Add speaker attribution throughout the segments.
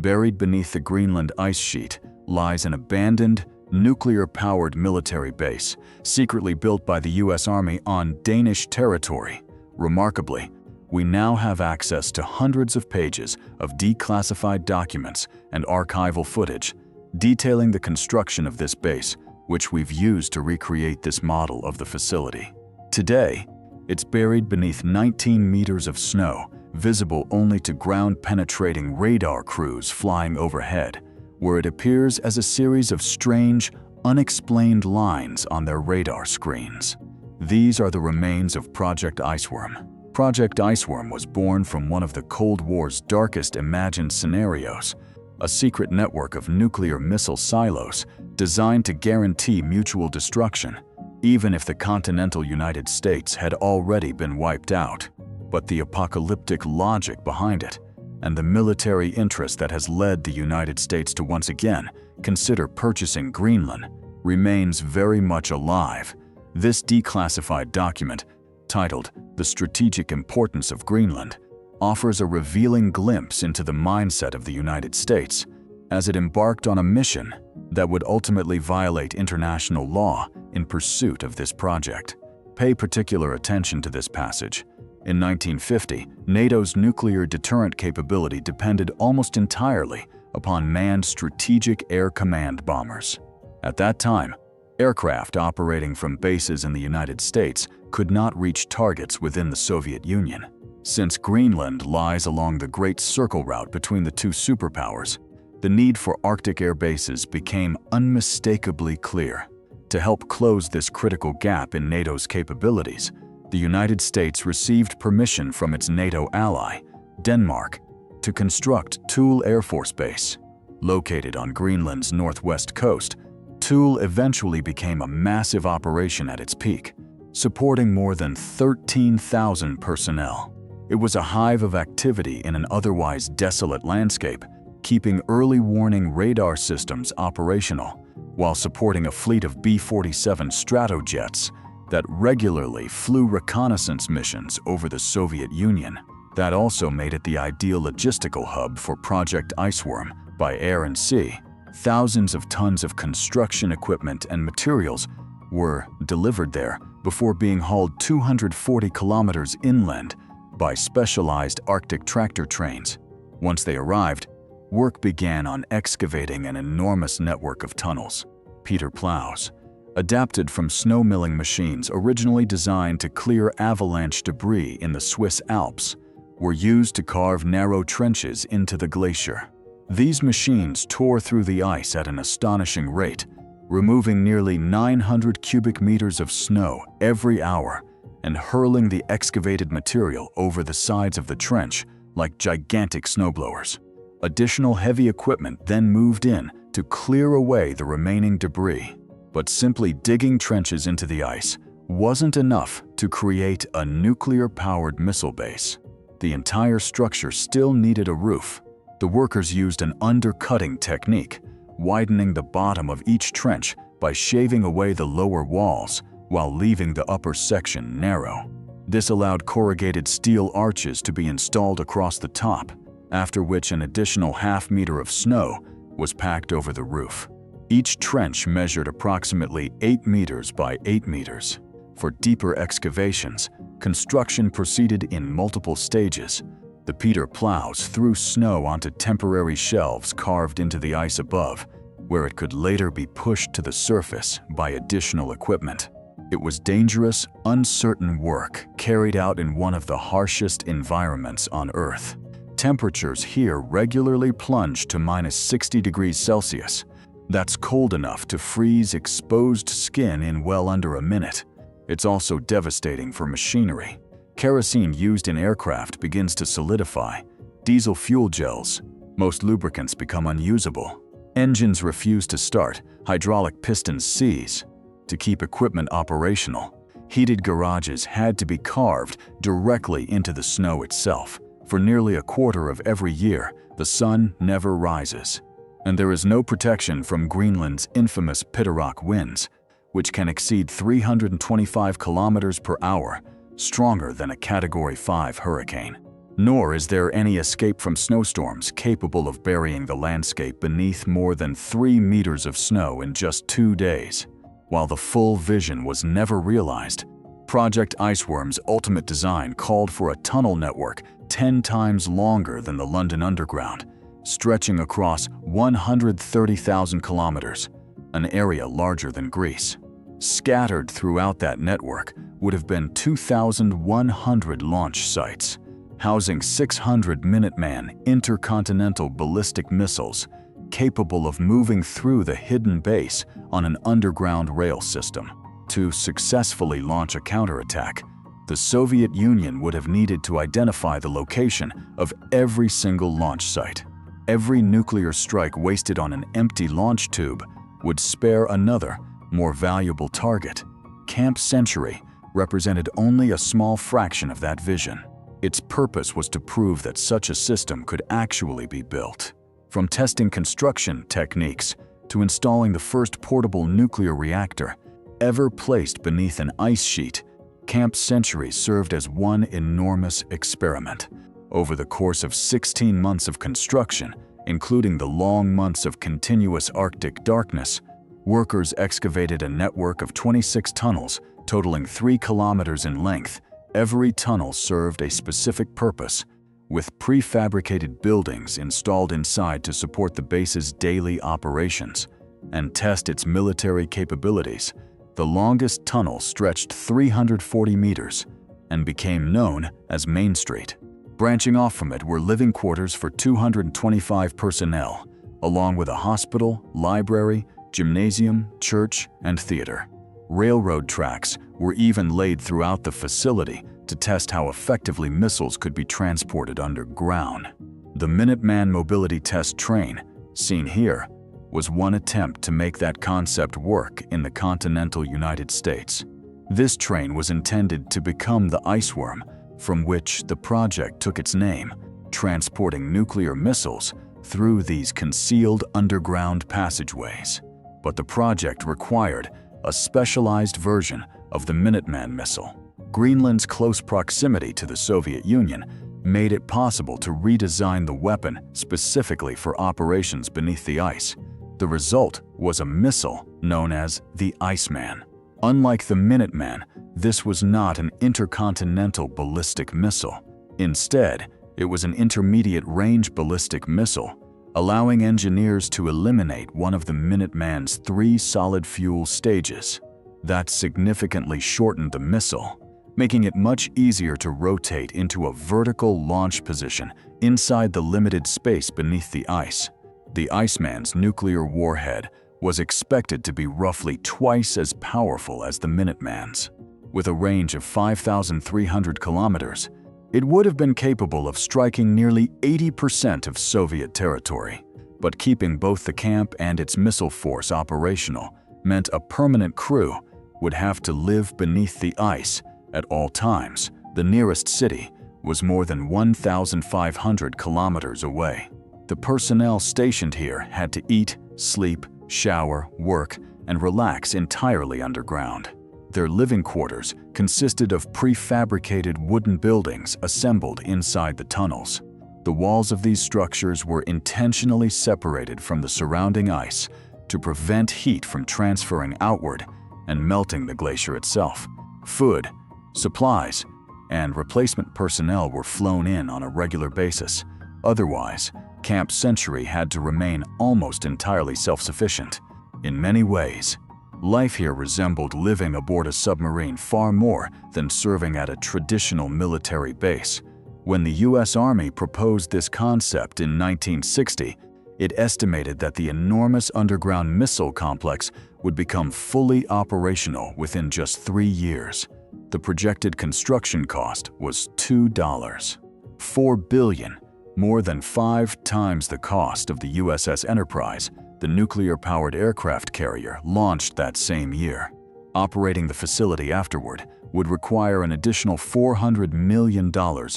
Speaker 1: Buried beneath the Greenland ice sheet lies an abandoned, nuclear-powered military base, secretly built by the US Army on Danish territory. Remarkably, we now have access to hundreds of pages of declassified documents and archival footage detailing the construction of this base, which we've used to recreate this model of the facility. Today, it's buried beneath 19 meters of snow, visible only to ground-penetrating radar crews flying overhead, where it appears as a series of strange, unexplained lines on their radar screens. These are the remains of Project Iceworm. Project Iceworm was born from one of the Cold War's darkest imagined scenarios, a secret network of nuclear missile silos designed to guarantee mutual destruction, even if the continental United States had already been wiped out. But the apocalyptic logic behind it, and the military interest that has led the United States to once again consider purchasing Greenland, remains very much alive. This declassified document, titled "The Strategic Importance of Greenland," offers a revealing glimpse into the mindset of the United States as it embarked on a mission that would ultimately violate international law in pursuit of this project. Pay particular attention to this passage. In 1950, NATO's nuclear deterrent capability depended almost entirely upon manned strategic air command bombers. At that time, aircraft operating from bases in the United States could not reach targets within the Soviet Union. Since Greenland lies along the Great Circle route between the two superpowers, the need for Arctic air bases became unmistakably clear. To help close this critical gap in NATO's capabilities, the United States received permission from its NATO ally, Denmark, to construct Thule Air Force Base. Located on Greenland's northwest coast, Thule eventually became a massive operation at its peak, supporting more than 13,000 personnel. It was a hive of activity in an otherwise desolate landscape, keeping early warning radar systems operational, while supporting a fleet of B-47 Stratojets that regularly flew reconnaissance missions over the Soviet Union. That also made it the ideal logistical hub for Project Iceworm by air and sea. Thousands of tons of construction equipment and materials were delivered there before being hauled 240 kilometers inland by specialized Arctic tractor trains. Once they arrived, work began on excavating an enormous network of tunnels. Peter plows, adapted from snow milling machines originally designed to clear avalanche debris in the Swiss Alps, were used to carve narrow trenches into the glacier. These machines tore through the ice at an astonishing rate, removing nearly 900 cubic meters of snow every hour and hurling the excavated material over the sides of the trench like gigantic snowblowers. Additional heavy equipment then moved in to clear away the remaining debris. But simply digging trenches into the ice wasn't enough to create a nuclear-powered missile base. The entire structure still needed a roof. The workers used an undercutting technique, widening the bottom of each trench by shaving away the lower walls while leaving the upper section narrow. This allowed corrugated steel arches to be installed across the top, after which an additional half-meter of snow was packed over the roof. Each trench measured approximately 8 meters by 8 meters. For deeper excavations, construction proceeded in multiple stages. The Peter plows threw snow onto temporary shelves carved into the ice above, where it could later be pushed to the surface by additional equipment. It was dangerous, uncertain work carried out in one of the harshest environments on Earth. Temperatures here regularly plunged to -60 degrees Celsius. That's cold enough to freeze exposed skin in well under a minute. It's also devastating for machinery. Kerosene used in aircraft begins to solidify. Diesel fuel gels. Most lubricants become unusable. Engines refuse to start. Hydraulic pistons seize. To keep equipment operational, heated garages had to be carved directly into the snow itself. For nearly a quarter of every year, the sun never rises. And there is no protection from Greenland's infamous Pitterrock winds, which can exceed 325 kilometers per hour, stronger than a Category 5 hurricane. Nor is there any escape from snowstorms capable of burying the landscape beneath more than 3 meters of snow in just 2 days. While the full vision was never realized, Project Iceworm's ultimate design called for a tunnel network 10 times longer than the London Underground, stretching across 130,000 kilometers, an area larger than Greece. Scattered throughout that network would have been 2,100 launch sites, housing 600 Minuteman intercontinental ballistic missiles capable of moving through the hidden base on an underground rail system. To successfully launch a counterattack, the Soviet Union would have needed to identify the location of every single launch site. Every nuclear strike wasted on an empty launch tube would spare another, more valuable target. Camp Century represented only a small fraction of that vision. Its purpose was to prove that such a system could actually be built. From testing construction techniques to installing the first portable nuclear reactor ever placed beneath an ice sheet, Camp Century served as one enormous experiment. Over the course of 16 months of construction, including the long months of continuous Arctic darkness, workers excavated a network of 26 tunnels totaling 3 kilometers in length. Every tunnel served a specific purpose, with prefabricated buildings installed inside to support the base's daily operations and test its military capabilities. The longest tunnel stretched 340 meters and became known as Main Street. Branching off from it were living quarters for 225 personnel, along with a hospital, library, gymnasium, church, and theater. Railroad tracks were even laid throughout the facility to test how effectively missiles could be transported underground. The Minuteman Mobility Test Train, seen here, was one attempt to make that concept work in the continental United States. This train was intended to become the Iceworm, from which the project took its name, transporting nuclear missiles through these concealed underground passageways. But the project required a specialized version of the Minuteman missile. Greenland's close proximity to the Soviet Union made it possible to redesign the weapon specifically for operations beneath the ice. The result was a missile known as the Iceman. Unlike the Minuteman, this was not an intercontinental ballistic missile. Instead, it was an intermediate-range ballistic missile, allowing engineers to eliminate one of the Minuteman's 3 solid fuel stages. That significantly shortened the missile, making it much easier to rotate into a vertical launch position inside the limited space beneath the ice. The Iceman's nuclear warhead was expected to be roughly twice as powerful as the Minuteman's. With a range of 5,300 kilometers, it would have been capable of striking nearly 80% of Soviet territory. But keeping both the camp and its missile force operational meant a permanent crew would have to live beneath the ice at all times. The nearest city was more than 1,500 kilometers away. The personnel stationed here had to eat, sleep, shower, work, and relax entirely underground. Their living quarters consisted of prefabricated wooden buildings assembled inside the tunnels. The walls of these structures were intentionally separated from the surrounding ice to prevent heat from transferring outward and melting the glacier itself. Food, supplies, and replacement personnel were flown in on a regular basis. Otherwise, Camp Century had to remain almost entirely self-sufficient. In many ways, life here resembled living aboard a submarine far more than serving at a traditional military base. When the U.S. Army proposed this concept in 1960, it estimated that the enormous underground missile complex would become fully operational within just 3 years. The projected construction cost was $4 billion, more than 5 times the cost of the USS Enterprise, the nuclear-powered aircraft carrier launched that same year. Operating the facility afterward would require an additional $400 million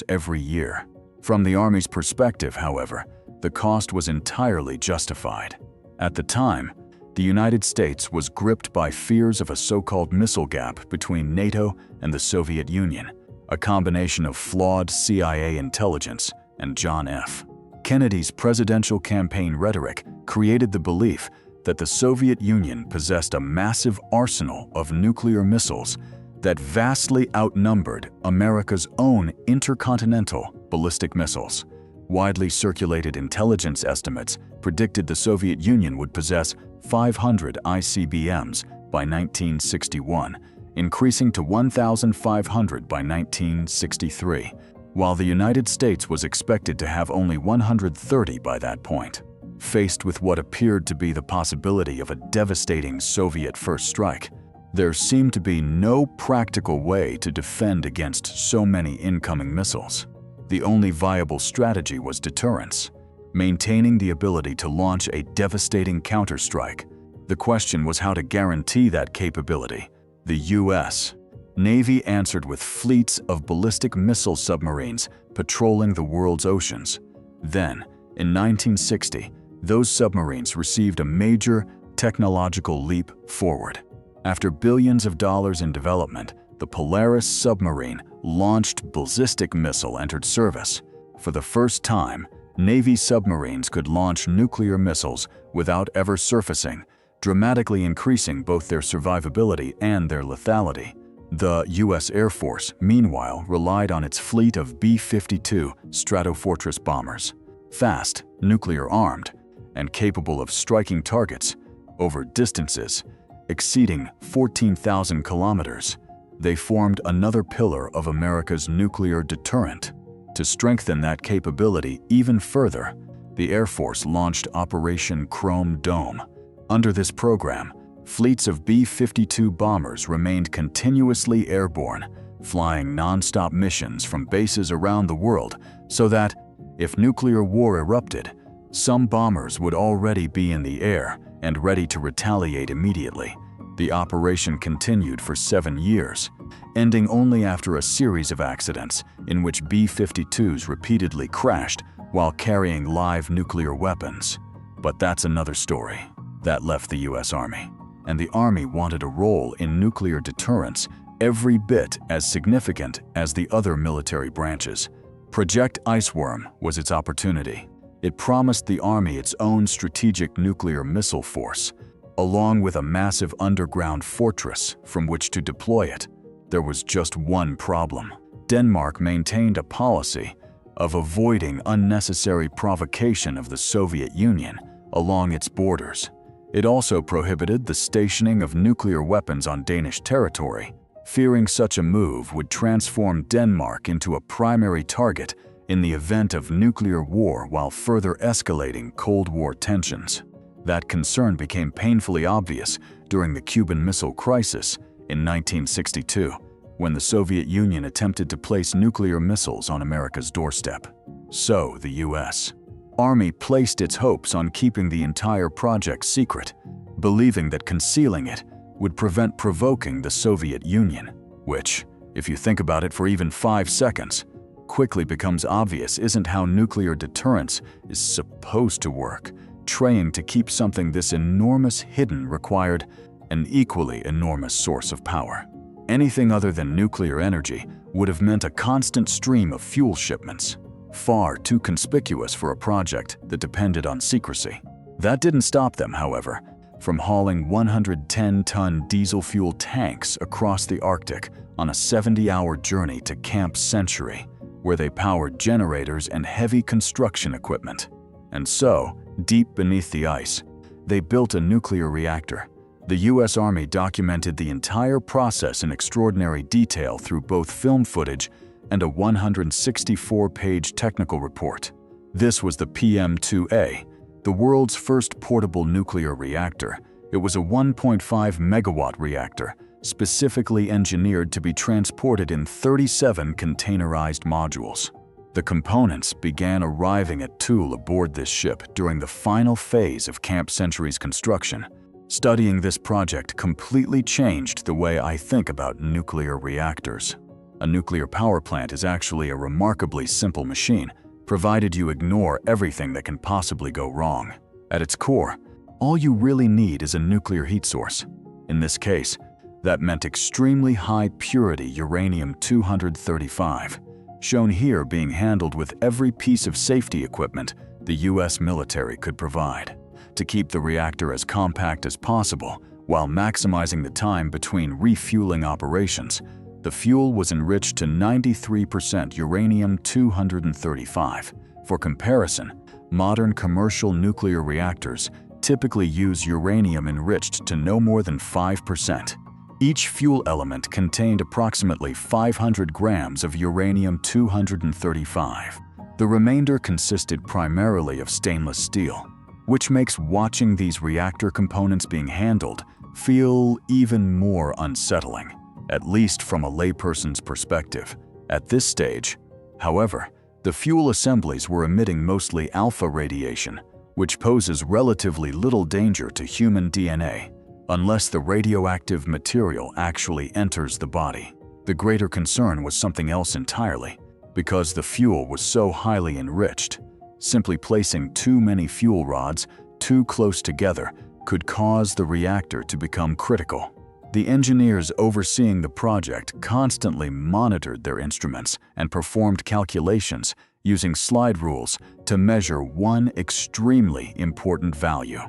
Speaker 1: every year. From the Army's perspective, however, the cost was entirely justified. At the time, the United States was gripped by fears of a so-called missile gap between NATO and the Soviet Union, a combination of flawed CIA intelligence and John F. Kennedy's presidential campaign rhetoric created the belief that the Soviet Union possessed a massive arsenal of nuclear missiles that vastly outnumbered America's own intercontinental ballistic missiles. Widely circulated intelligence estimates predicted the Soviet Union would possess 500 ICBMs by 1961, increasing to 1,500 by 1963, while the United States was expected to have only 130 by that point. Faced with what appeared to be the possibility of a devastating Soviet first strike, there seemed to be no practical way to defend against so many incoming missiles. The only viable strategy was deterrence, maintaining the ability to launch a devastating counterstrike. The question was how to guarantee that capability. The U.S. Navy answered with fleets of ballistic missile submarines patrolling the world's oceans. Then, in 1960, those submarines received a major technological leap forward. After billions of dollars in development, the Polaris submarine launched ballistic missile entered service. For the first time, Navy submarines could launch nuclear missiles without ever surfacing, dramatically increasing both their survivability and their lethality. The U.S. Air Force, meanwhile, relied on its fleet of B-52 Stratofortress bombers. Fast, nuclear-armed, and capable of striking targets over distances exceeding 14,000 kilometers, they formed another pillar of America's nuclear deterrent. To strengthen that capability even further, the Air Force launched Operation Chrome Dome. Under this program, fleets of B-52 bombers remained continuously airborne, flying non-stop missions from bases around the world so that, if nuclear war erupted, some bombers would already be in the air and ready to retaliate immediately. The operation continued for 7 years, ending only after a series of accidents in which B-52s repeatedly crashed while carrying live nuclear weapons. But that's another story. That left the U.S. Army. And the Army wanted a role in nuclear deterrence every bit as significant as the other military branches. Project Iceworm was its opportunity. It promised the Army its own strategic nuclear missile force, along with a massive underground fortress from which to deploy it. There was just one problem. Denmark maintained a policy of avoiding unnecessary provocation of the Soviet Union along its borders. It also prohibited the stationing of nuclear weapons on Danish territory, fearing such a move would transform Denmark into a primary target in the event of nuclear war while further escalating Cold War tensions. That concern became painfully obvious during the Cuban Missile Crisis in 1962, when the Soviet Union attempted to place nuclear missiles on America's doorstep. So the U.S. Army placed its hopes on keeping the entire project secret, believing that concealing it would prevent provoking the Soviet Union, which, if you think about it for even 5 seconds, quickly becomes obvious isn't how nuclear deterrence is supposed to work. Trying to keep something this enormous hidden required an equally enormous source of power. Anything other than nuclear energy would have meant a constant stream of fuel shipments, far too conspicuous for a project that depended on secrecy. That didn't stop them, however, from hauling 110-ton diesel fuel tanks across the Arctic on a 70-hour journey to Camp Century, where they powered generators and heavy construction equipment. And so, deep beneath the ice, they built a nuclear reactor. The U.S. Army documented the entire process in extraordinary detail through both film footage and a 164-page technical report. This was the PM-2A, the world's first portable nuclear reactor. It was a 1.5 megawatt reactor, specifically engineered to be transported in 37 containerized modules. The components began arriving at Toul aboard this ship during the final phase of Camp Century's construction. Studying this project completely changed the way I think about nuclear reactors. A nuclear power plant is actually a remarkably simple machine, provided you ignore everything that can possibly go wrong. At its core, all you really need is a nuclear heat source. In this case, That meant extremely high purity uranium-235, shown here being handled with every piece of safety equipment the US military could provide, to keep the reactor as compact as possible while maximizing the time between refueling operations. The fuel was enriched to 93% uranium-235. For comparison, modern commercial nuclear reactors typically use uranium enriched to no more than 5%. Each fuel element contained approximately 500 grams of uranium-235. The remainder consisted primarily of stainless steel, which makes watching these reactor components being handled feel even more unsettling, at least from a layperson's perspective. At this stage, however, the fuel assemblies were emitting mostly alpha radiation, which poses relatively little danger to human DNA, unless the radioactive material actually enters the body. The greater concern was something else entirely, because the fuel was so highly enriched. Simply placing too many fuel rods too close together could cause the reactor to become critical. The engineers overseeing the project constantly monitored their instruments and performed calculations using slide rules to measure one extremely important value.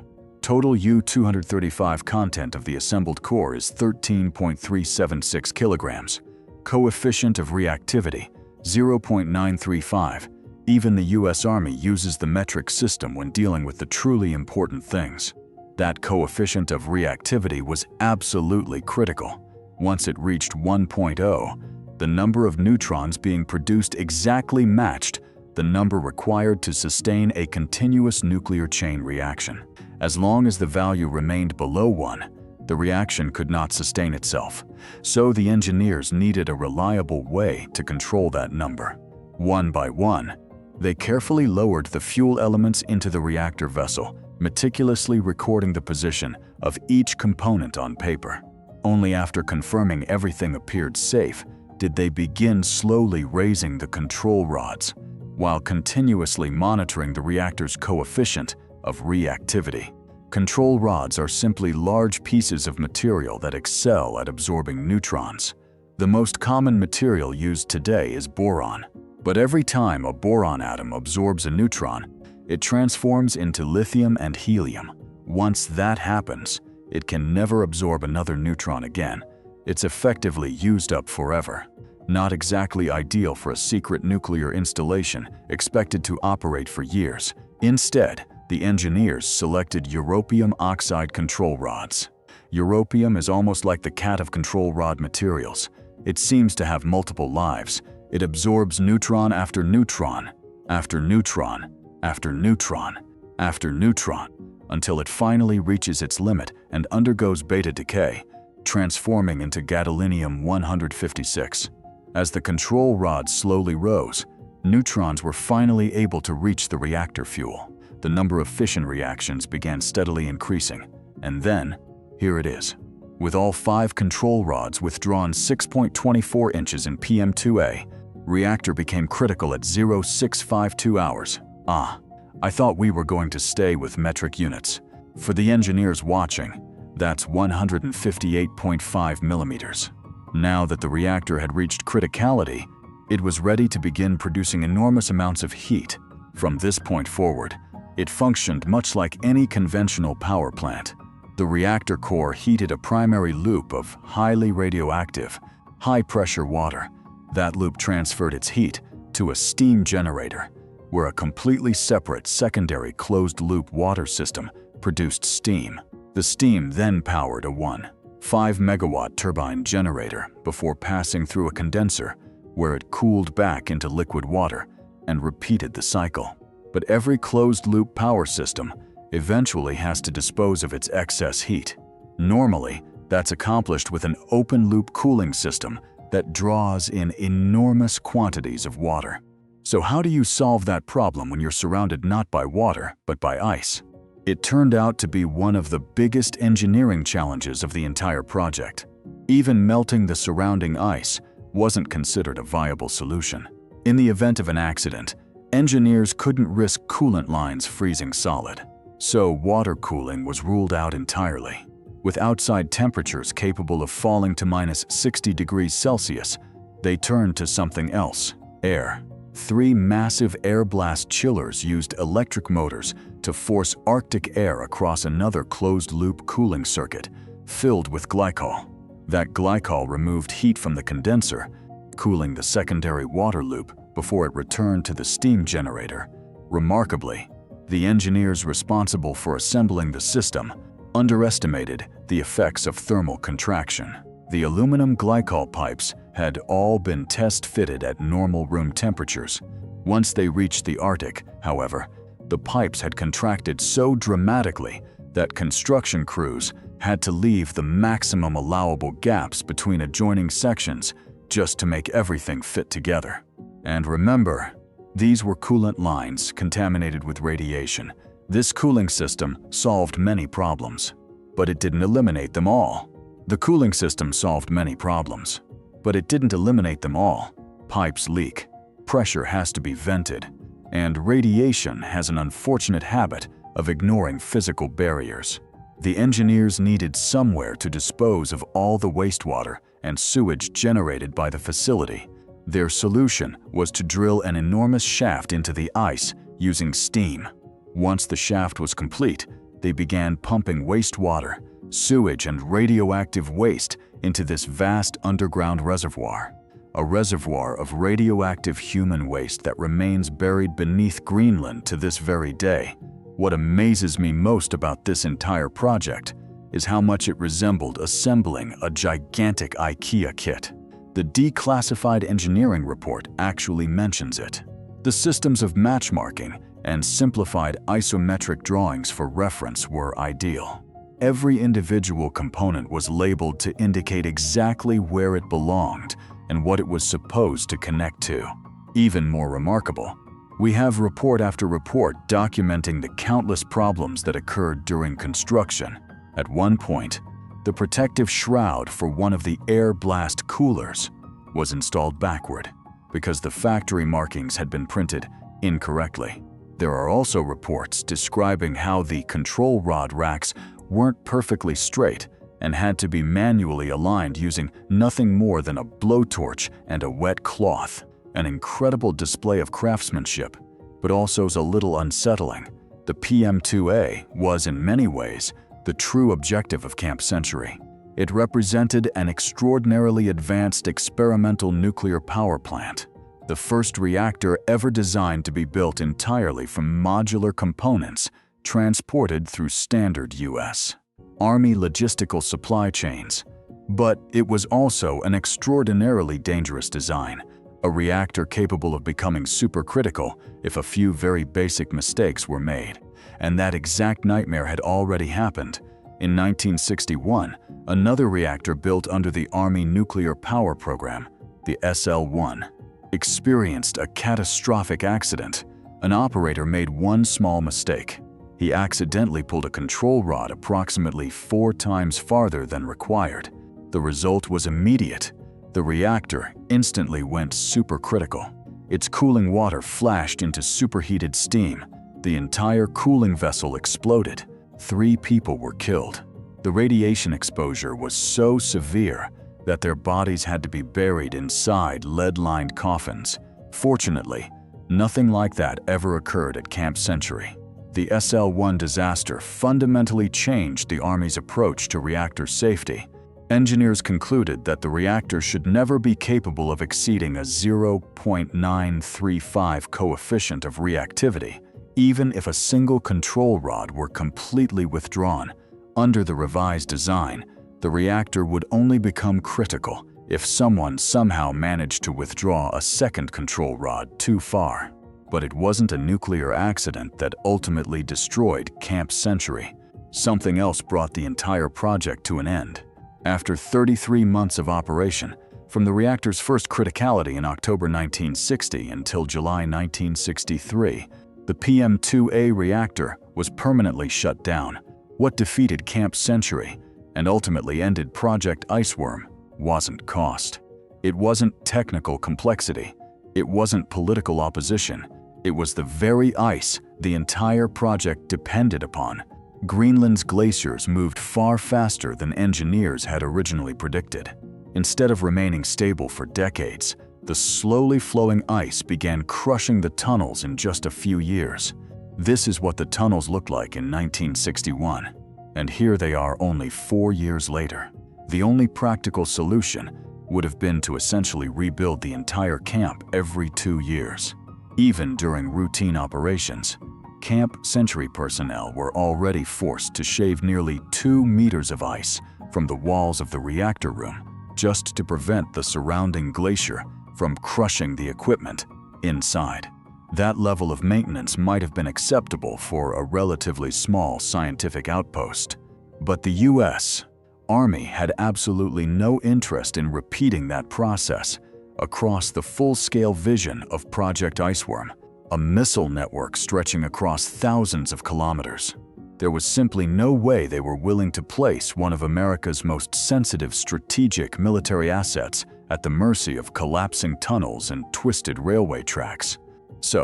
Speaker 1: Total U-235 content of the assembled core is 13.376 kilograms. Coefficient of reactivity, 0.935. Even the US Army uses the metric system when dealing with the truly important things. That coefficient of reactivity was absolutely critical. Once it reached 1.0, the number of neutrons being produced exactly matched the number required to sustain a continuous nuclear chain reaction. As long as the value remained below 1, the reaction could not sustain itself, so the engineers needed a reliable way to control that number. One by one, they carefully lowered the fuel elements into the reactor vessel, meticulously recording the position of each component on paper. Only after confirming everything appeared safe did they begin slowly raising the control rods, while continuously monitoring the reactor's coefficient of reactivity. Control rods are simply large pieces of material that excel at absorbing neutrons. The most common material used today is boron, but every time a boron atom absorbs a neutron, it transforms into lithium and helium. Once that happens, it can never absorb another neutron again. It's effectively used up forever. Not exactly ideal for a secret nuclear installation expected to operate for years. Instead, the engineers selected europium oxide control rods. Europium is almost like the cat of control rod materials. It seems to have multiple lives. It absorbs neutron after neutron, after neutron, after neutron, after neutron, until it finally reaches its limit and undergoes beta decay, transforming into gadolinium-156. As the control rods slowly rose, neutrons were finally able to reach the reactor fuel. The number of fission reactions began steadily increasing, and then, here it is. With all 5 control rods withdrawn 6.24 inches in PM2A, reactor became critical at 0652 hours. I thought we were going to stay with metric units. For the engineers watching, that's 158.5 millimeters. Now that the reactor had reached criticality, it was ready to begin producing enormous amounts of heat. From this point forward, it functioned much like any conventional power plant. The reactor core heated a primary loop of highly radioactive, high-pressure water. That loop transferred its heat to a steam generator, where a completely separate secondary closed-loop water system produced steam. The steam then powered a 1.5-megawatt turbine generator before passing through a condenser, where it cooled back into liquid water and repeated the cycle. But every closed-loop power system eventually has to dispose of its excess heat. Normally, that's accomplished with an open-loop cooling system that draws in enormous quantities of water. So how do you solve that problem when you're surrounded not by water, but by ice? It turned out to be one of the biggest engineering challenges of the entire project. Even melting the surrounding ice wasn't considered a viable solution. In the event of an accident, engineers couldn't risk coolant lines freezing solid, so water cooling was ruled out entirely. With outside temperatures capable of falling to minus 60 degrees Celsius, they turned to something else: air. 3 massive air blast chillers used electric motors to force Arctic air across another closed-loop cooling circuit filled with glycol. That glycol removed heat from the condenser, cooling the secondary water loop before it returned to the steam generator. Remarkably, the engineers responsible for assembling the system underestimated the effects of thermal contraction. The aluminum glycol pipes had all been test-fitted at normal room temperatures. Once they reached the Arctic, however, the pipes had contracted so dramatically that construction crews had to leave the maximum allowable gaps between adjoining sections just to make everything fit together. And remember, these were coolant lines contaminated with radiation. This cooling system solved many problems, but it didn't eliminate them all. The cooling system solved many problems, but it didn't eliminate them all. Pipes leak, pressure has to be vented, and radiation has an unfortunate habit of ignoring physical barriers. The engineers needed somewhere to dispose of all the wastewater and sewage generated by the facility. Their solution was to drill an enormous shaft into the ice using steam. Once the shaft was complete, they began pumping wastewater, sewage, and radioactive waste into this vast underground reservoir. A reservoir of radioactive human waste that remains buried beneath Greenland to this very day. What amazes me most about this entire project is how much it resembled assembling a gigantic IKEA kit. The declassified engineering report actually mentions it. The systems of matchmarking and simplified isometric drawings for reference were ideal. Every individual component was labeled to indicate exactly where it belonged and what it was supposed to connect to. Even more remarkable, we have report after report documenting the countless problems that occurred during construction. At one point, the protective shroud for one of the air blast coolers was installed backward because the factory markings had been printed incorrectly. There are also reports describing how the control rod racks weren't perfectly straight and had to be manually aligned using nothing more than a blowtorch and a wet cloth. An incredible display of craftsmanship, but also a little unsettling. The PM2A was in many ways the true objective of Camp Century. It represented an extraordinarily advanced experimental nuclear power plant, the first reactor ever designed to be built entirely from modular components transported through standard U.S. Army logistical supply chains. But it was also an extraordinarily dangerous design, a reactor capable of becoming supercritical if a few very basic mistakes were made. And that exact nightmare had already happened. In 1961, another reactor built under the Army nuclear power program, the SL-1, experienced a catastrophic accident. An operator made one small mistake. He accidentally pulled a control rod approximately 4 times farther than required. The result was immediate. The reactor instantly went supercritical. Its cooling water flashed into superheated steam. The entire cooling vessel exploded. 3 people were killed. The radiation exposure was so severe that their bodies had to be buried inside lead-lined coffins. Fortunately, nothing like that ever occurred at Camp Century. The SL-1 disaster fundamentally changed the Army's approach to reactor safety. Engineers concluded that the reactor should never be capable of exceeding a 0.935 coefficient of reactivity, even if a single control rod were completely withdrawn. Under the revised design, the reactor would only become critical if someone somehow managed to withdraw a second control rod too far. But it wasn't a nuclear accident that ultimately destroyed Camp Century. Something else brought the entire project to an end. After 33 months of operation, from the reactor's first criticality in October 1960 until July 1963, the PM2A reactor was permanently shut down. What defeated Camp Century and ultimately ended Project Iceworm wasn't cost. It wasn't technical complexity. It wasn't political opposition. It was the very ice the entire project depended upon. Greenland's glaciers moved far faster than engineers had originally predicted. Instead of remaining stable for decades, the slowly flowing ice began crushing the tunnels in just a few years. This is what the tunnels looked like in 1961, and here they are only 4 years later. The only practical solution would have been to essentially rebuild the entire camp every 2 years. Even during routine operations, Camp Century personnel were already forced to shave nearly 2 meters of ice from the walls of the reactor room just to prevent the surrounding glacier from crushing the equipment inside. That level of maintenance might have been acceptable for a relatively small scientific outpost, but the U.S. Army had absolutely no interest in repeating that process across the full-scale vision of Project Iceworm, a missile network stretching across thousands of kilometers. There was simply no way they were willing to place one of America's most sensitive strategic military assets at the mercy of collapsing tunnels and twisted railway tracks. So,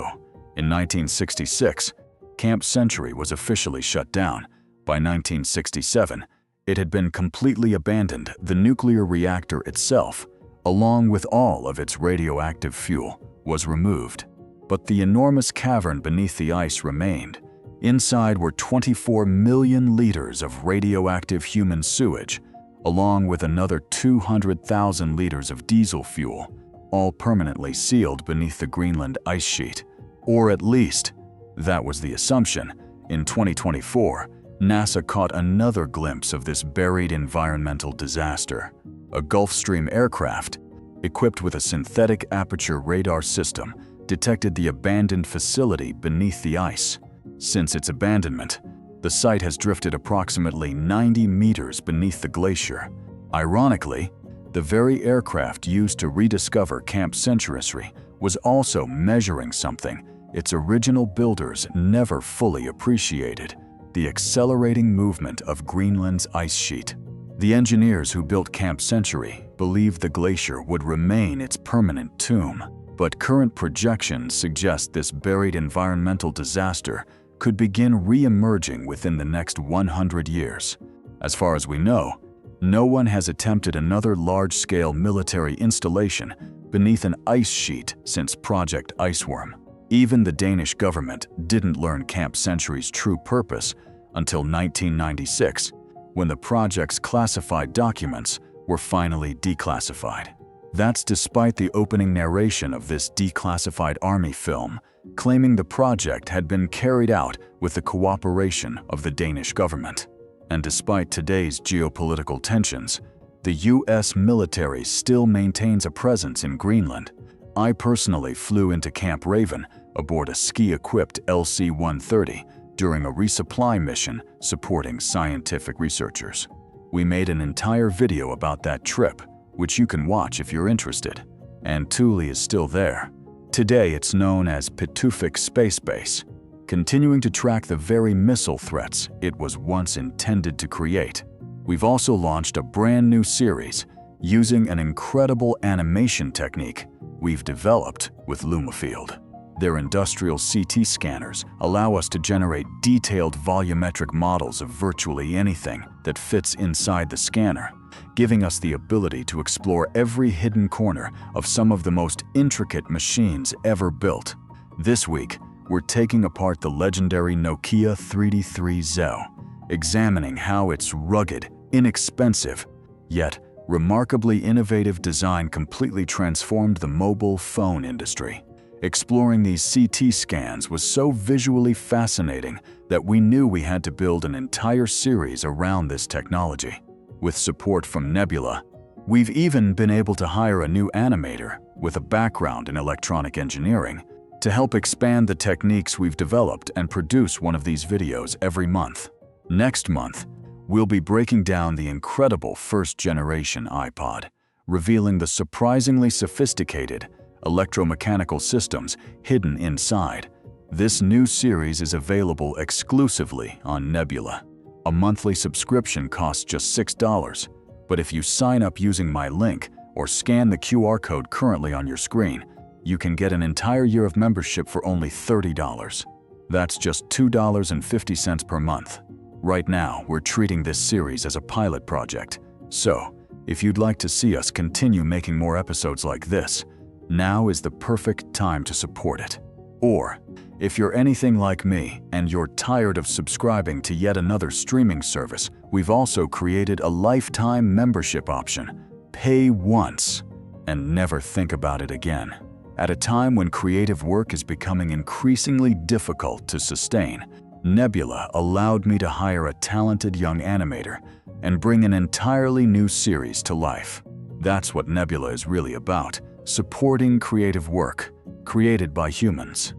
Speaker 1: in 1966, Camp Century was officially shut down. By 1967, it had been completely abandoned. The nuclear reactor itself, along with all of its radioactive fuel, was removed. But the enormous cavern beneath the ice remained. Inside were 24 million liters of radioactive human sewage, along with another 200,000 liters of diesel fuel, all permanently sealed beneath the Greenland ice sheet. Or at least, that was the assumption. In 2024, NASA caught another glimpse of this buried environmental disaster. A Gulfstream aircraft, equipped with a synthetic aperture radar system, detected the abandoned facility beneath the ice. Since its abandonment, the site has drifted approximately 90 meters beneath the glacier. Ironically, the very aircraft used to rediscover Camp Century was also measuring something its original builders never fully appreciated: the accelerating movement of Greenland's ice sheet. The engineers who built Camp Century believed the glacier would remain its permanent tomb. But current projections suggest this buried environmental disaster could begin re-emerging within the next 100 years. As far as we know, no one has attempted another large-scale military installation beneath an ice sheet since Project Iceworm. Even the Danish government didn't learn Camp Century's true purpose until 1996, when the project's classified documents were finally declassified. That's despite the opening narration of this declassified Army film, claiming the project had been carried out with the cooperation of the Danish government. And despite today's geopolitical tensions, the U.S. military still maintains a presence in Greenland. I personally flew into Camp Raven aboard a ski-equipped LC-130 during a resupply mission supporting scientific researchers. We made an entire video about that trip, which you can watch if you're interested. And Thule is still there. Today it's known as Pitufik Space Base, continuing to track the very missile threats it was once intended to create. We've also launched a brand new series using an incredible animation technique we've developed with Lumafield. Their industrial CT scanners allow us to generate detailed volumetric models of virtually anything that fits inside the scanner, giving us the ability to explore every hidden corner of some of the most intricate machines ever built. This week, we're taking apart the legendary Nokia 3D3ZO, examining how its rugged, inexpensive, yet remarkably innovative design completely transformed the mobile phone industry. Exploring these CT scans was so visually fascinating that we knew we had to build an entire series around this technology. With support from Nebula, we've even been able to hire a new animator with a background in electronic engineering to help expand the techniques we've developed and produce one of these videos every month. Next month, we'll be breaking down the incredible first-generation iPod, revealing the surprisingly sophisticated electromechanical systems hidden inside. This new series is available exclusively on Nebula. A monthly subscription costs just $6, but if you sign up using my link or scan the QR code currently on your screen, you can get an entire year of membership for only $30. That's just $2.50 per month. Right now, we're treating this series as a pilot project. So, if you'd like to see us continue making more episodes like this, now is the perfect time to support it. Or, if you're anything like me and you're tired of subscribing to yet another streaming service, we've also created a lifetime membership option. Pay once and never think about it again. At a time when creative work is becoming increasingly difficult to sustain, Nebula allowed me to hire a talented young animator and bring an entirely new series to life. That's what Nebula is really about, supporting creative work created by humans.